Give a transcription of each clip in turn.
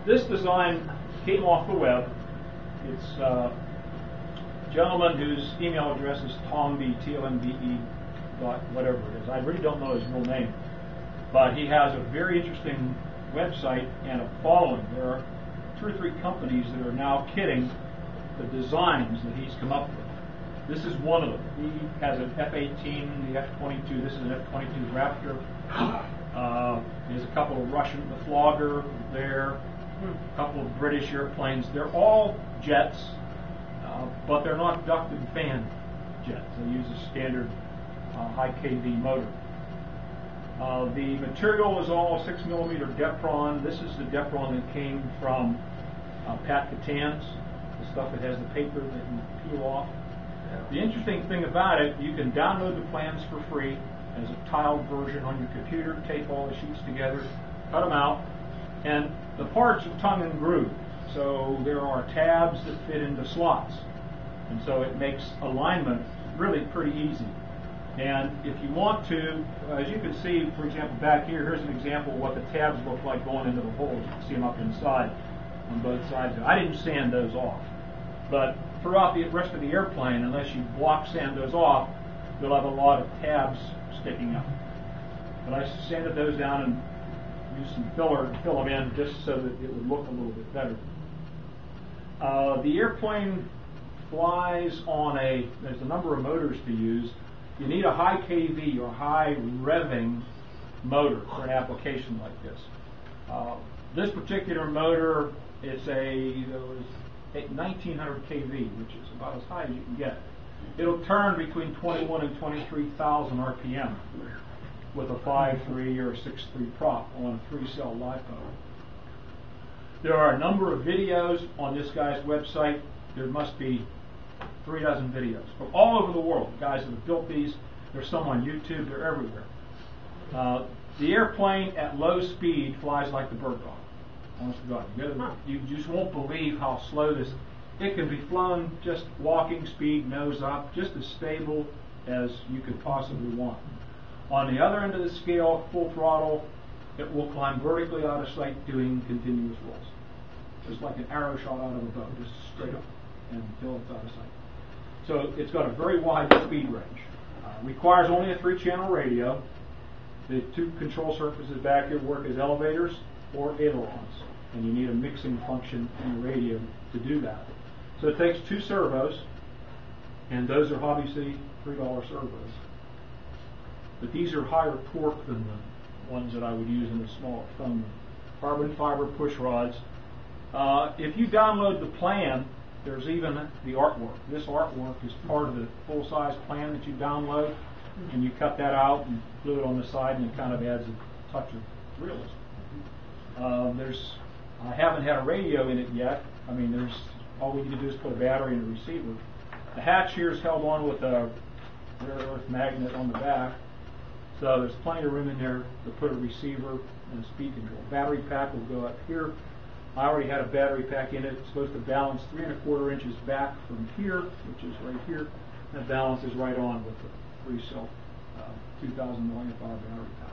This design came off the web. It's a gentleman whose email address is tombe, T-O-M-B-E, dot whatever it is. I really don't know his real name. But he has a very interesting website and a following. There are 2 or 3 companies that are now kitting the designs that he's come up with. This is one of them. He has an F-18, the F-22. This is an F-22 Raptor. There's a couple of Russian, the Flogger there, a couple of British airplanes. They're all jets, but they're not ducted fan jets. They use a standard high KV motor. The material is all 6mm depron. This is the depron that came from Pat Catan's, the stuff that has the paper that you peel off. The interesting thing about it, you can download the plans for free as a tiled version on your computer, tape all the sheets together, cut them out, and the parts are tongue and groove. So there are tabs that fit into slots, and so it makes alignment really pretty easy. And if you want to, as you can see, for example, back here, here's an example of what the tabs look like going into the holes. You can see them up inside on both sides. I didn't sand those off, but throughout the rest of the airplane, unless you block sand those off, you'll have a lot of tabs sticking up. But I sanded those down and used some filler to fill them in just so that it would look a little bit better. The airplane flies on there's a number of motors to use. You need a high KV or high revving motor for an application like this. This particular motor, it's a 1900 kV, which is about as high as you can get. It'll turn between 21 and 23,000 RPM with a 5.3 or a 6.3 prop on a 3-cell LiPo. There are a number of videos on this guy's website. There must be 3 dozen videos from all over the world. Guys that have built these. There's some on YouTube. They're everywhere. The airplane at low speed flies like the bird dog. Honest to God, you just won't believe how slow this. It can be flown just walking speed, nose up, just as stable as you could possibly want. On the other end of the scale, full throttle, it will climb vertically out of sight doing continuous rolls, just like an arrow shot out of a bow, just straight up until it's out of sight. So it's got a very wide speed range. Requires only a 3-channel radio. The 2 control surfaces back here work as elevators or ailerons, and you need a mixing function in the radio to do that. So it takes 2 servos, and those are Hobby City $3 servos. But these are higher torque than the ones that I would use in a smaller phone. Carbon fiber push rods. If you download the plan, there's even the artwork. This artwork is part of the full-size plan that you download, and you cut that out and glue it on the side, and it kind of adds a touch of realism. I haven't had a radio in it yet. I mean, all we need to do is put a battery in the receiver. The hatch here is held on with a rare earth magnet on the back, so there's plenty of room in there to put a receiver and a speed control. Battery pack will go up here. I already had a battery pack in it. It's supposed to balance 3 1/4 inches back from here, which is right here. That balances right on with the 3-cell 2,000 milliamp hour battery pack.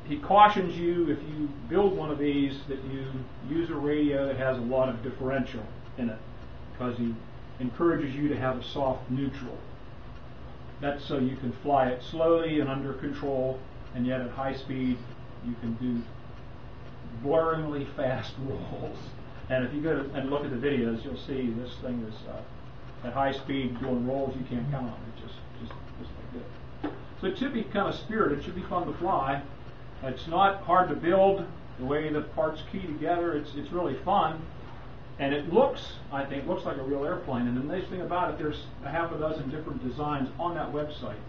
He cautions you, if you build one of these, that you use a radio that has a lot of differential in it, because he encourages you to have a soft neutral. That's so you can fly it slowly and under control, and yet at high speed you can do blurringly fast rolls. And if you go and look at the videos, you'll see this thing is at high speed doing rolls you can't count on. It just like this. So it should be kind of spirited. It should be fun to fly. It's not hard to build. The way the parts key together, it's really fun, and it looks, I think, looks like a real airplane. And the nice thing about it, there's a half a dozen different designs on that website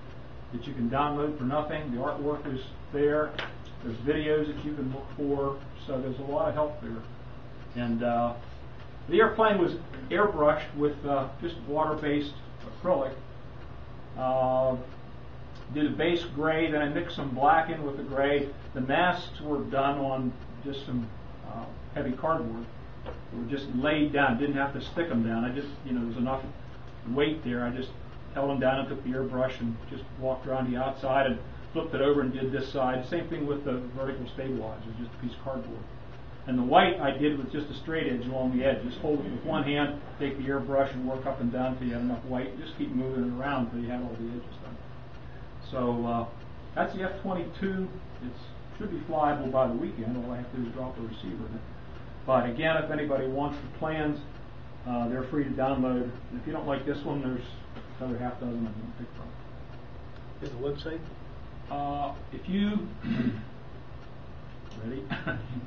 that you can download for nothing. The artwork is there. There's videos that you can look for. So there's a lot of help there. And the airplane was airbrushed with just water-based acrylic. Did a base gray, then I mixed some black in with the gray. The masks were done on just some heavy cardboard. They were just laid down. Didn't have to stick them down. I just, there was enough weight there. I just held them down and took the airbrush and just walked around the outside. And flipped it over and did this side. Same thing with the vertical stabilizer, just a piece of cardboard. And the white I did with just a straight edge along the edge. Just hold it with one hand, take the airbrush and work up and down until you have enough white. Just keep moving it around until you have all the edges done. So that's the F-22. It should be flyable by the weekend. All I have to do is drop a receiver in it. But again, if anybody wants the plans, they're free to download. And if you don't like this one, there's another half dozen of them to pick from. Is the website? If you ready?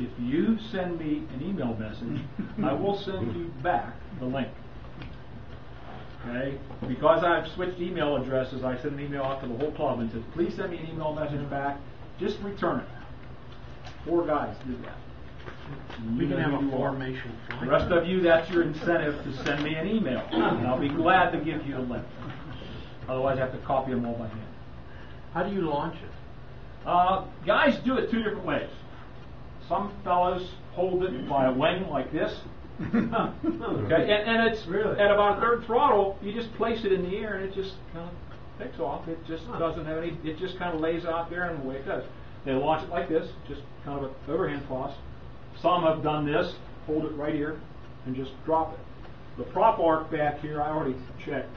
If you send me an email message, I will send you back the link. Okay? Because I've switched email addresses, I sent an email out to the whole club and said, please send me an email message back. Just return it. 4 guys did that. We can have a formation. The rest of you, that's your incentive to send me an email. And I'll be glad to give you a link. Otherwise, I have to copy them all by hand. How do you launch it? Guys do it 2 different ways. Some fellows hold it by a wing like this. Okay, and it's really at about a 1/3 throttle. You just place it in the air and it just kind of takes off. It just doesn't have any. It just kind of lays out there, and the way it does. They launch it like this, just kind of an overhand toss. Some have done this, hold it right here, and just drop it. The prop arc back here, I already checked,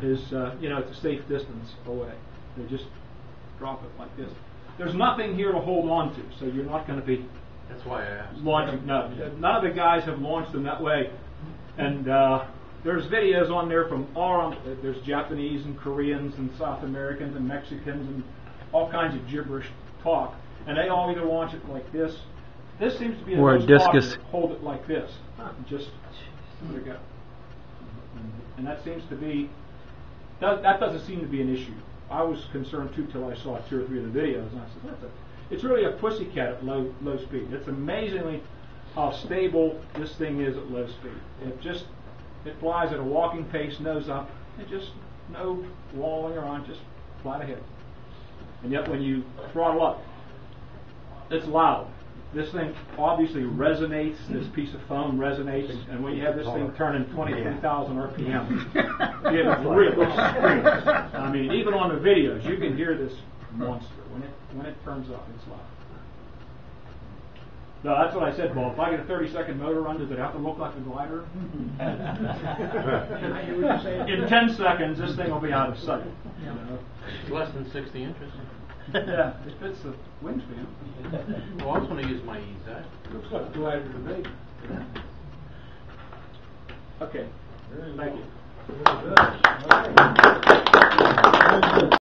is it's a safe distance away. They just drop it like this. There's nothing here to hold on to, so you're not going to be. That's why I asked. Launching. No, none of the guys have launched them that way. And there's videos on there from there's Japanese and Koreans and South Americans and Mexicans and all kinds of gibberish talk. And they all either launch it like this. This seems to be the most popular. Hold it like this. Just there you go. And that seems to be. That doesn't seem to be an issue. I was concerned too till I saw 2 or 3 of the videos, and I said, it's really a pussycat at low speed. It's amazingly how stable this thing is at low speed. It flies at a walking pace, nose up, and just no walling around, just flat ahead. And yet when you throttle up, it's loud. This thing obviously resonates, this piece of foam resonates, and when you have this thing turning 23,000 RPM, it really screams. I mean, even on the videos, you can hear this monster. When it turns up, it's loud. No, that's what I said, Bob. If I get a 30-second motor run, does it have to look like a glider? In 10 seconds, this thing will be out of sight. You know? It's less than 60 inches. Yeah, it fits the wingspan. Well, I was going to use my EZ. Looks like a glider to me. Okay. Thank you. Very good.